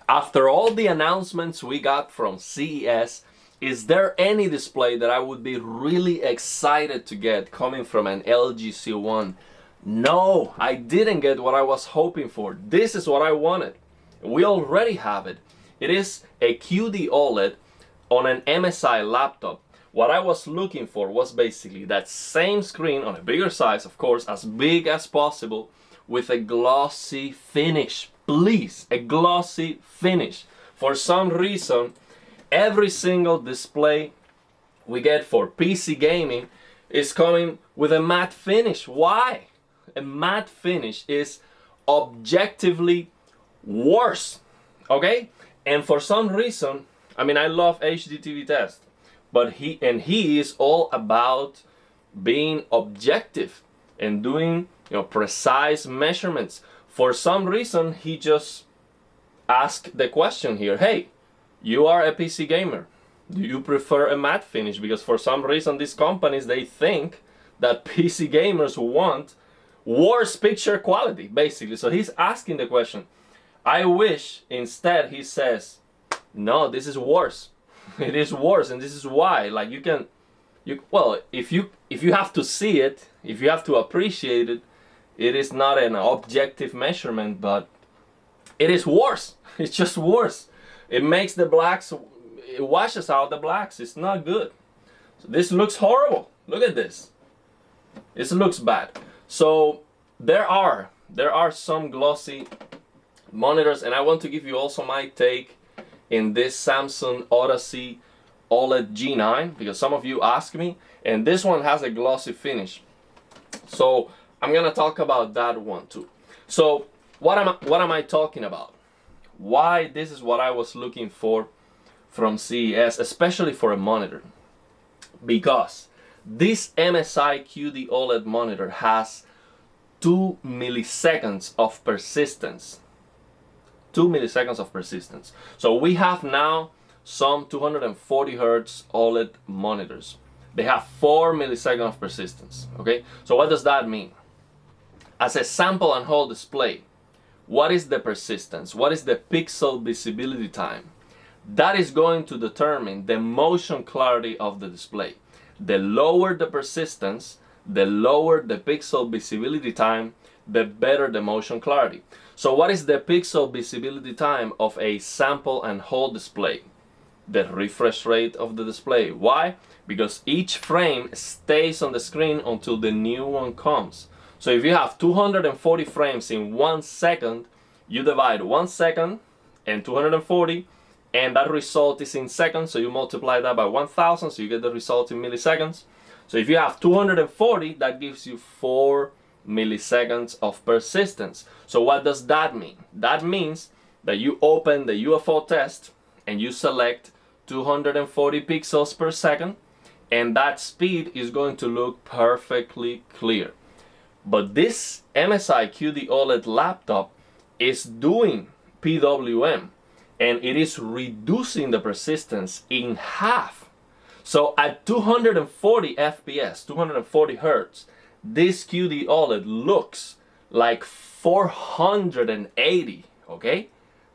After all the announcements we got from CES, is there any display that I would be really excited to get coming from an LG C1? No, I didn't get what I was hoping for. This is what I wanted. We already have it. It is a QD OLED on an MSI laptop. What I was looking for was basically that same screen on a bigger size, of course, as big as possible, with a glossy finish. Please, a glossy finish. For some reason, every single display we get for PC gaming is coming with a matte finish. Why? A matte finish is objectively worse, okay? And for some reason, I mean, I love HDTV test, but he is all about being objective and doing, precise measurements. For some reason, he just asked the question here, hey, you are a PC gamer. Do you prefer a matte finish? Because for some reason, these companies, they think that PC gamers want worse picture quality, basically. So he's asking the question. I wish instead he says, no, this is worse. It is worse, and this is why. Like if you have to see it, if you have to appreciate it, it is not an objective measurement, but it is worse. It's just worse. It makes the blacks, it washes out the blacks. It's not good. So this looks horrible. Look at this. This looks bad. So there are some glossy monitors, and I want to give you also my take in this Samsung Odyssey OLED G9, because some of you ask me, and this one has a glossy finish. So I'm gonna talk about that one too. So what am I talking about? Why this is what I was looking for from CES, especially for a monitor. Because this MSI QD OLED monitor has 2 milliseconds of persistence. 2 milliseconds of persistence. So we have now some 240 Hz OLED monitors. They have 4 milliseconds of persistence. Okay, so what does that mean? As a sample and hold display, what is the persistence? What is the pixel visibility time? That is going to determine the motion clarity of the display. The lower the persistence, the lower the pixel visibility time, the better the motion clarity. So what is the pixel visibility time of a sample and hold display? The refresh rate of the display. Why? Because each frame stays on the screen until the new one comes. So if you have 240 frames in 1 second, you divide 1 second and 240, and that result is in seconds, so you multiply that by 1000, so you get the result in milliseconds. So if you have 240, that gives you 4 milliseconds of persistence. So what does that mean? That means that you open the UFO test and you select 240 pixels per second, and that speed is going to look perfectly clear. But this MSI QD OLED laptop is doing PWM, and it is reducing the persistence in half. So at 240 FPS, 240 Hertz, this QD OLED looks like 480, okay?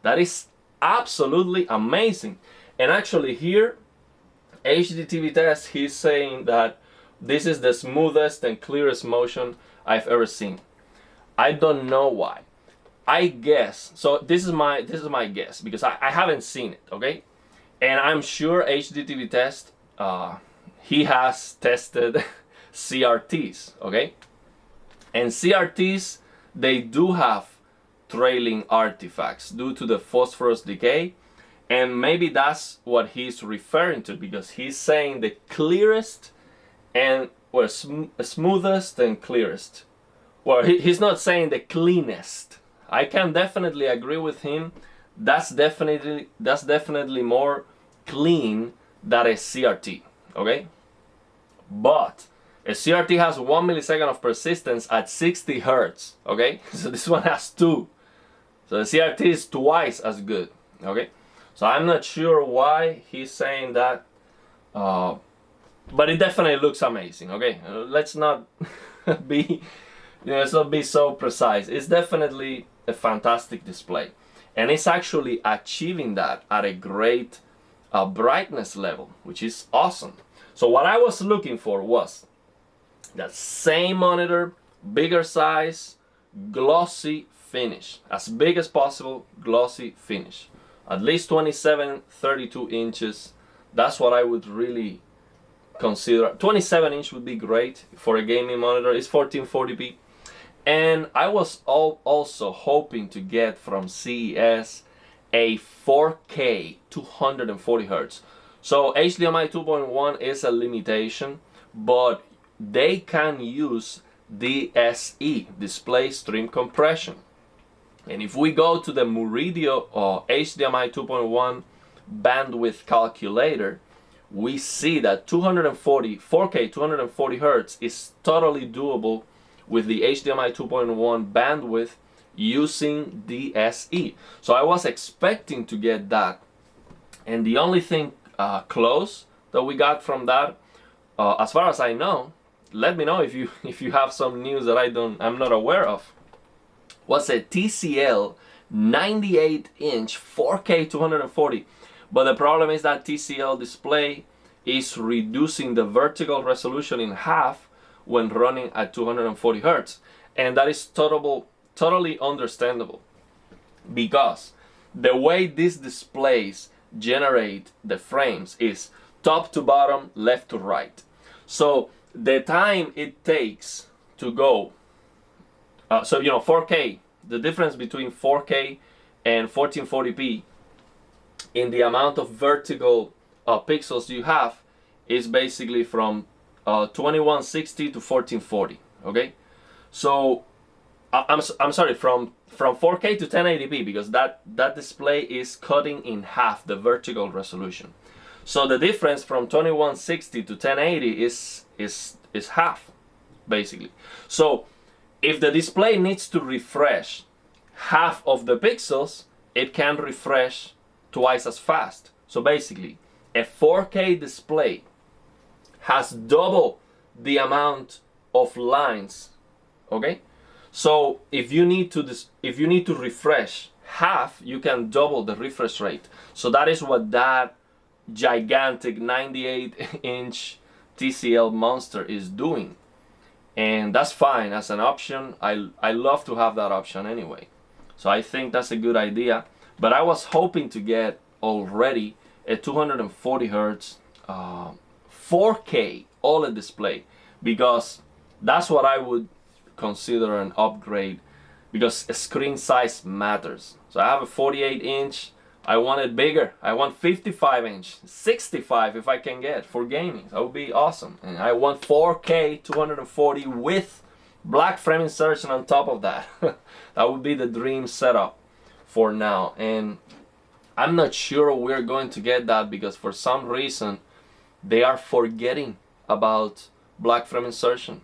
That is absolutely amazing. And actually here, HDTV test, he's saying that this is the smoothest and clearest motion I've ever seen. I don't know why. I guess, so this is my guess, because I haven't seen it, okay? And I'm sure HDTV test, he has tested CRTs, okay? And CRTs, they do have trailing artifacts due to the phosphorus decay, and maybe that's what he's referring to, because he's saying the clearest and smoothest and clearest. Well, he's not saying the cleanest. I can definitely agree with him. That's definitely more clean than a CRT, okay? But a CRT has 1 millisecond of persistence at 60 Hertz, okay? So this one has 2. So the CRT is twice as good, okay? So I'm not sure why he's saying that, but it definitely looks amazing, okay? Let's not be, let's not be so precise. It's definitely a fantastic display. and it's actually achieving that at a great brightness level, which is awesome. So what I was looking for was that same monitor, bigger size, glossy finish, as big as possible, glossy finish, at least 27-32 inches. That's what I would really consider. 27-inch would be great for a gaming monitor. It's 1440p. And I was also hoping to get from CES a 4K 240 Hz. So HDMI 2.1 is a limitation, but they can use DSE, display stream compression. And if we go to the Muridio HDMI 2.1 bandwidth calculator, we see that 4K 240 Hz is totally doable with the HDMI 2.1 bandwidth using DSE. So I was expecting to get that, and the only thing close that we got from that, as far as I know, let me know if you have some news that I'm not aware of, was a TCL 98-inch 4K 240. But the problem is that TCL display is reducing the vertical resolution in half when running at 240 Hz. And that is totally understandable, because the way these displays generate the frames is top to bottom, left to right. So the time it takes to go, 4K, the difference between 4K and 1440p in the amount of vertical pixels you have is basically from 2160 to 1440. Okay, so I'm sorry, from 4K to 1080p, because that display is cutting in half the vertical resolution. So the difference from 2160 to 1080 is half, basically. So if the display needs to refresh half of the pixels, it can refresh twice as fast. So basically, a 4K display has double the amount of lines. Okay, so if you need to refresh half, you can double the refresh rate. So that is what that gigantic 98-inch TCL monster is doing, and that's fine as an option. I love to have that option anyway, so I think that's a good idea. But I was hoping to get already a 240 Hz 4K OLED display, because that's what I would consider an upgrade, because screen size matters. So I have a 48-inch. I want it bigger. I want 55-inch, 65 if I can get for gaming. That would be awesome. And I want 4K 240 with black frame insertion on top of that. That would be the dream setup for now. And I'm not sure we're going to get that, because for some reason they are forgetting about black frame insertion.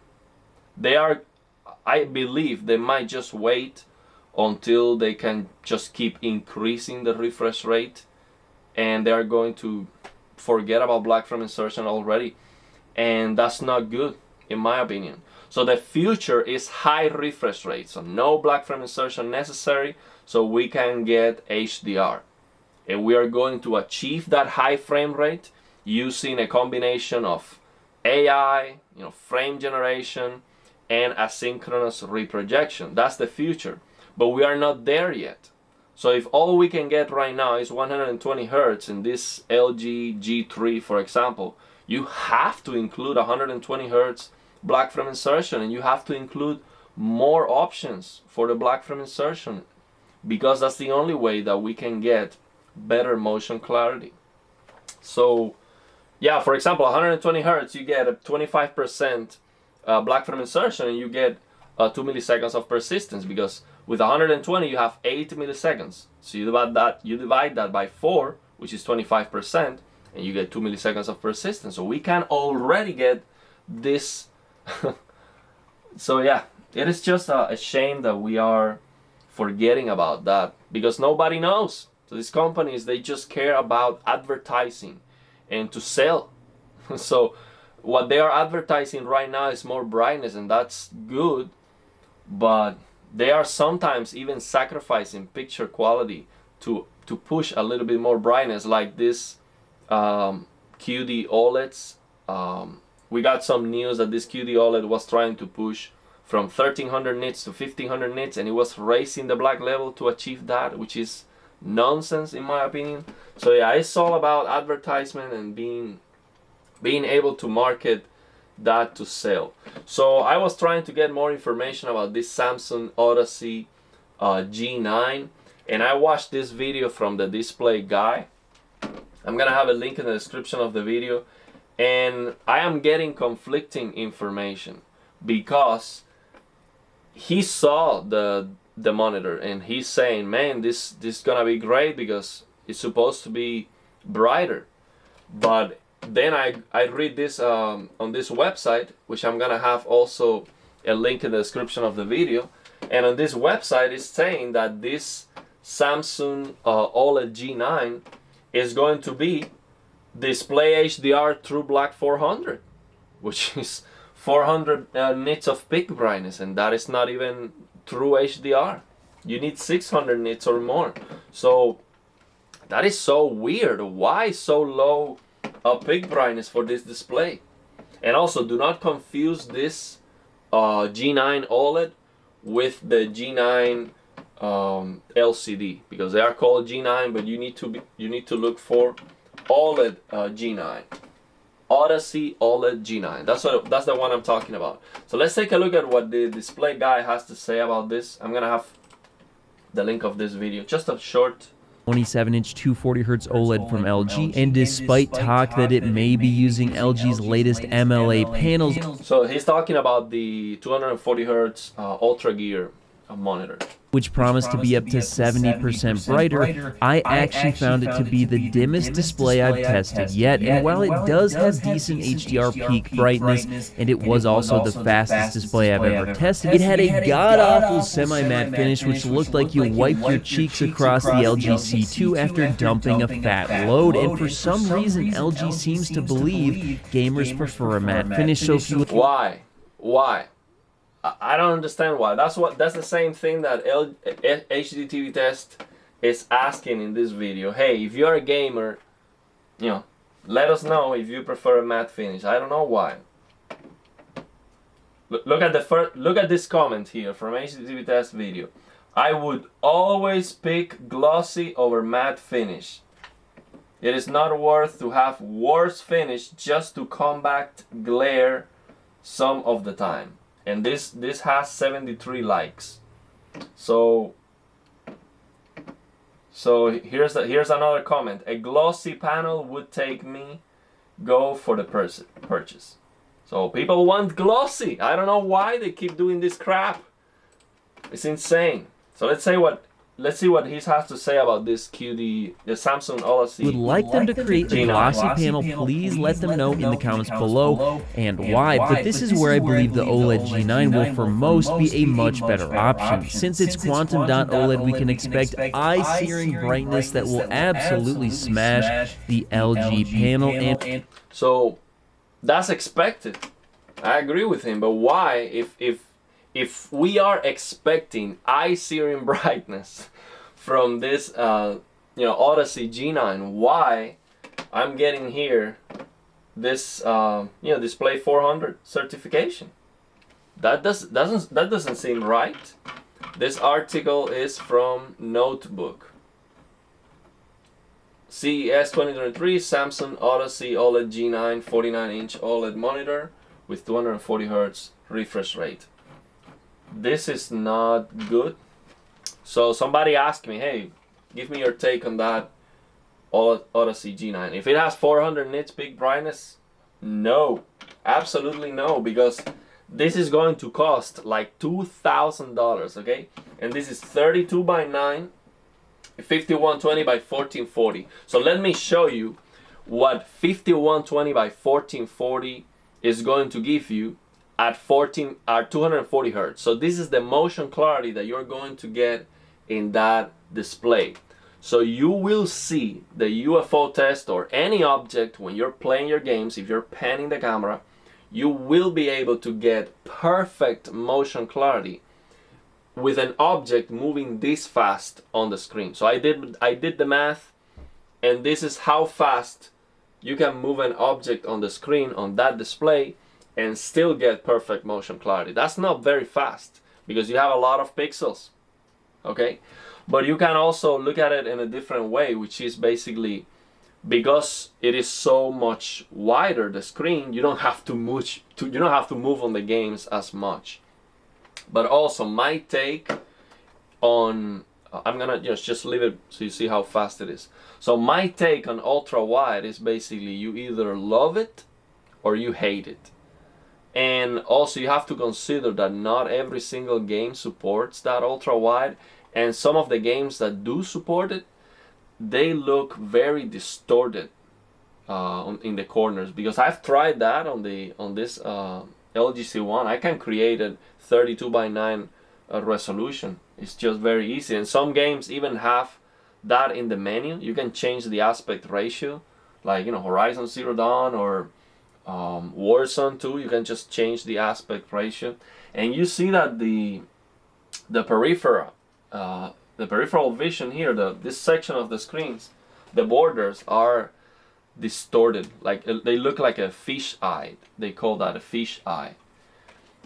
I believe they might just wait until they can just keep increasing the refresh rate, and they are going to forget about black frame insertion already, and that's not good in my opinion. So the future is high refresh rate, so no black frame insertion necessary, so we can get HDR, and we are going to achieve that high frame rate using a combination of AI, frame generation, and asynchronous reprojection. That's the future. But we are not there yet. So if all we can get right now is 120 Hz in this LG G3, for example, you have to include 120 Hz black frame insertion, and you have to include more options for the black frame insertion, because that's the only way that we can get better motion clarity. So yeah, for example, 120 Hz, you get a 25% black frame insertion, and you get 2 milliseconds of persistence, because with 120 you have 8 milliseconds. So you divide that by 4, which is 25%, and you get 2 milliseconds of persistence. So we can already get this. So yeah, it is just a shame that we are forgetting about that, because nobody knows. So these companies, they just care about advertising and to sell. So what they are advertising right now is more brightness, and that's good, but they are sometimes even sacrificing picture quality to push a little bit more brightness, like this QD OLEDs. We got some news that this QD OLED was trying to push from 1300 nits to 1500 nits, and it was raising the black level to achieve that, which is nonsense in my opinion. So yeah, it's all about advertisement and being able to market that to sell. So I was trying to get more information about this Samsung Odyssey G9, and I watched this video from the display guy. I'm gonna have a link in the description of the video, and I am getting conflicting information because he saw the monitor and he's saying, man, this is gonna be great because it's supposed to be brighter. But then I read this on this website, which I'm gonna have also a link in the description of the video, and on this website it's saying that this Samsung OLED G9 is going to be display HDR True Black 400, which is 400 nits of peak brightness, and that is not even true HDR. You need 600 nits or more. So that is so weird. Why so low peak brightness for this display? And also, do not confuse this G9 OLED with the G9 LCD, because they are called G9, but you need to look for OLED G9. Odyssey OLED G9. That's the one I'm talking about. So let's take a look at what the display guy has to say about this. I'm gonna have the link of this video, just a short 27-inch 240Hz OLED from LG, and despite talk that it may be using LG's latest MLA panels. So he's talking about the 240Hz Ultra Gear monitor, which promised to be up to 70% brighter. I actually found it to be the dimmest display I've tested yet, and while it does have decent HDR peak brightness, and it was also the fastest display I've ever tested, it had a god-awful semi-matte finish which looked like you wiped your cheeks across the LG C2 after dumping a fat load, and for some reason LG seems to believe gamers prefer a matte finish. So if you... Why? I don't understand why. That's the same thing that HD TV Test is asking in this video. Hey, if you're a gamer, let us know if you prefer a matte finish. I don't know why. Look at this comment here from HD TV Test video. I would always pick glossy over matte finish. It is not worth to have worse finish just to combat glare some of the time. And this has 73 likes. So here's another comment. A glossy panel would take me. Go for the purchase. So people want glossy. I don't know why they keep doing this crap. It's insane. So let's see what he has to say about this the Samsung Odyssey. Would like them to create a glossy panel, please let them know in the comments below and why. But this is where I believe the OLED G9 will for most be a much better option. Since it's quantum dot OLED, we can expect eye-searing brightness that will absolutely smash the LG panel. And so that's expected. I agree with him, but why, if we are expecting eye-searing brightness from this Odyssey G9, why I'm getting here this display 400 certification? That doesn't seem right. This article is from Notebook. CES 2023 Samsung Odyssey OLED G9 49-inch OLED monitor with 240Hz refresh rate. This is not good. So somebody asked me, hey, give me your take on that Odyssey G9. If it has 400 nits peak brightness, no, absolutely no, because this is going to cost like $2,000, okay? And this is 32 by 9, 5120 by 1440. So let me show you what 5120 by 1440 is going to give you at 240 Hertz. So this is the motion clarity that you're going to get in that display. So you will see the UFO test or any object when you're playing your games. If you're panning the camera, you will be able to get perfect motion clarity with an object moving this fast on the screen. So I did the math, and this is how fast you can move an object on the screen on that display and still get perfect motion clarity. That's not very fast because you have a lot of pixels, okay? But you can also look at it in a different way, which is basically, because it is so much wider, the screen, you don't have to move on the games as much. But also my take on, I'm gonna just leave it so you see how fast it is. So my take on ultra wide is basically you either love it or you hate it. And also you have to consider that not every single game supports that ultra wide, and some of the games that do support it, they look very distorted in the corners, because I've tried that on this LG C1. I can create a 32:9 resolution. It's just very easy, and some games even have that in the menu. You can change the aspect ratio, like, you know, Horizon Zero Dawn or Warzone 2. You can just change the aspect ratio, and you see that the peripheral vision here, this section of the screens, the borders are distorted, like they look like a fish eye. They call that a fish eye,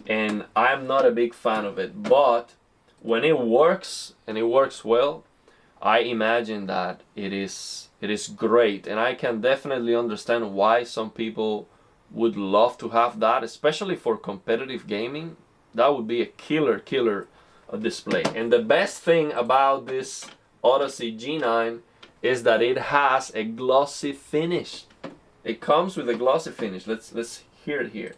and I'm not a big fan of it. But when it works, and it works well, I imagine that it is great, and I can definitely understand why some people would love to have that, especially for competitive gaming. That would be a killer display. And the best thing about this Odyssey G9 is that it has a glossy finish. It comes with a glossy finish. Let's hear it here.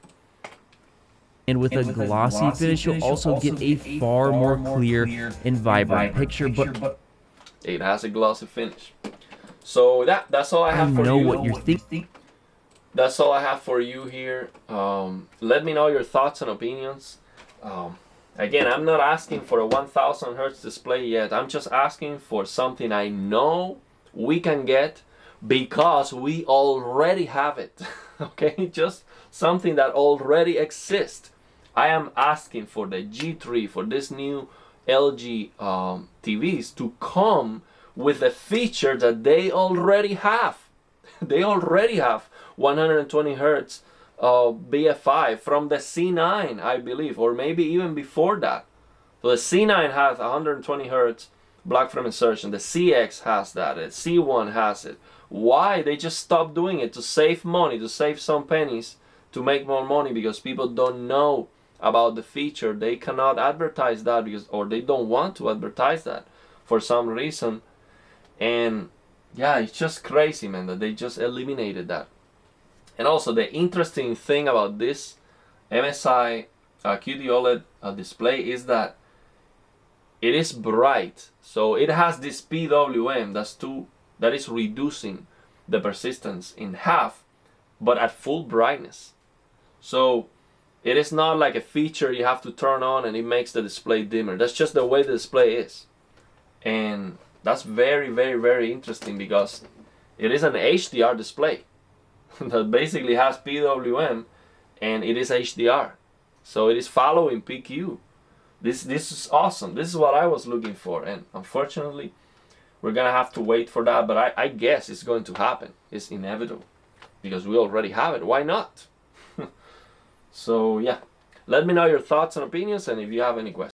And with a glossy finish, you'll also get a far more clear and vibrant picture. But it has a glossy finish. So that's all I have for you. I know what you're thinking. That's all I have for you here. Let me know your thoughts and opinions. Again, I'm not asking for a 1000 hertz display yet. I'm just asking for something I know we can get because we already have it. Okay, just something that already exists. I am asking for the G3, for this new LG TVs, to come with a feature that they already have. They already have 120 hertz BFI from the C9, I believe, or maybe even before that. So the C9 has 120 hertz black frame insertion. The CX has that. The C1 has it. Why? They just stopped doing it to save money, to save some pennies, to make more money, because people don't know about the feature. They cannot advertise that because, or they don't want to advertise that for some reason. And yeah, it's just crazy, man, that they just eliminated that. And also the interesting thing about this MSI QD OLED display is that it is bright. So it has this PWM that is reducing the persistence in half, but at full brightness. So it is not like a feature you have to turn on and it makes the display dimmer. That's just the way the display is. And that's very interesting, because it is an HDR display that basically has PWM and it is HDR. So it is following PQ. This is awesome. This is what I was looking for, and unfortunately we're gonna have to wait for that, but I guess it's going to happen. It's inevitable because we already have it. Why not? So yeah, let me know your thoughts and opinions, and if you have any questions.